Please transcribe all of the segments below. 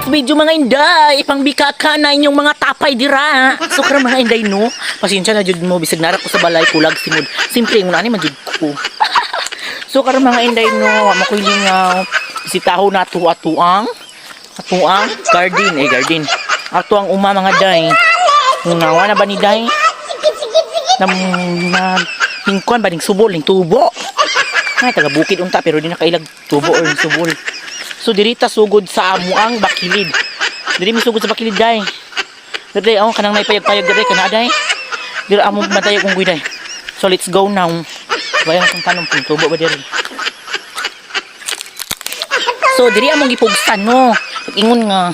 next video mga inday, ipangbikaka na inyong mga tapay dira. So kara mga inday no, pasensya na jud mo bisag narap ko sa balay kulag simod. Simple yung nani man jud ko. So kara mga inday no, makoy lingaw isitaho nato atuang garden. Ato ang uma mga day. Ngawa na ba ni day? Na hingkon ba ning subol ning tubo. Ay taga bukid unta pero di na kailag tubo or subol. So dirita sugod sa amuang bakilid. Diri mi sugod sa bakilid day. Diri ako kanang naipayag-payag diri kana day. Diri amo matayag kung guiday. So let's go now. Bayan kung tanong kung tubo ba diri. So diri among gipugsan no. Ingon nga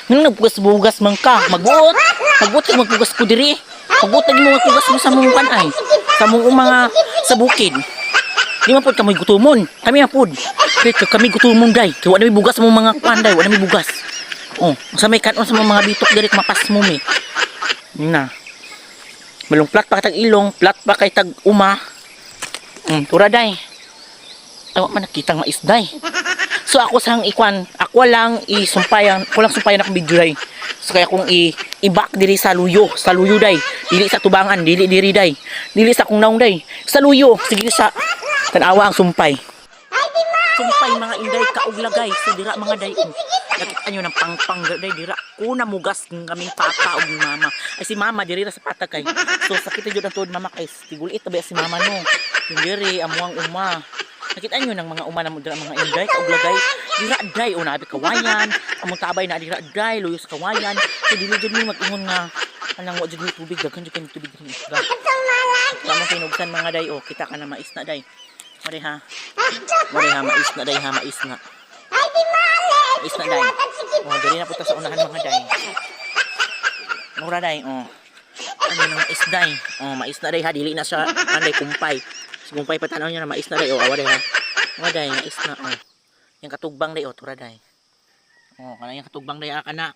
nung nagpugas-bugas man ka, magbuot ka magpugas ko diri. Magbuot lagi mo magpugas mo sa mong kanay. Sa mong mga sa bukid. Di man pod kami gutumon. Kami na pod. Kami gutumon day. Kaya wala may bugas sa mga panday, wala may bugas. Oh, sa may kanon sa mga bitok diri mapas mo mi. Na. Balong plat pa kay tag ilong, plat pa kay tag uma. Tura day. Awa man nakitang maisday. So ako sang ikwan, ako lang sumpayan akong video day. So kaya kung i-back diri sa luyo day. Dili sa tubangan, dili diri day. Dili sa kung naong day. Sa luyo, sige sa tanawa ang sumpay. Sumpay mga inday kauglagay. So dira mga day. Nakita nyo ng pang day dira. Kuna mugas ng kaming papa o mama. Ay si mama diri ra sa patakay. So sakit jud ang tuod mama kay tigulit ba si mama no. Yung diri amuang uma. Nakita nyo ng mga uma na mga inday kauglagay. Dira day o nabi kawayan. Among tabay na dira day luyo sa kawayan. So dili jud mi mag-ingon nga anang wa jud mi tubig daghan jud kay tubig diri. Tama kinugsan mga day o kita ka na mais na day. Mari ha. Mais na day ha, mais na. Mais na day. Oh, dali na punta sa unahan mga day. Mura day, oh. Ano nang mais day? Oh, mais na day ha, dili na siya anday kumpay. Si kumpay patanaw niya na mais na day, oh, awa day ha. Awa day, mais na, oh. Yang katugbang day, oh, tura day. Oh, kana yang katugbang day, kana.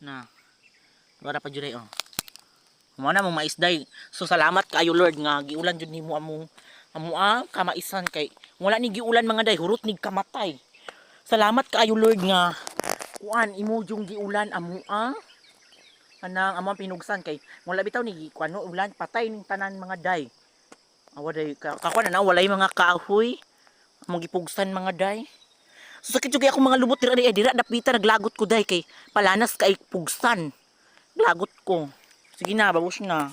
Na. Wala pa jud day, oh. Mo na mong mais day. So salamat kaayo Lord nga giulan jud nimo among kamaisan kay wala ni giulan mga day hurot nig kamatay. Salamat kaayo Lord nga kuan imo jung giulan amuang among pinugsan kay wala bitaw ni kuan no ulan patay ning tanan mga day. Awa day kakuan na walay mga kahoy among gipugsan mga day. So sakit jud kay ako mga lubot dira dapita naglagot ko day kay palanas kay pugsan. Lagot ko. Sige na babos na.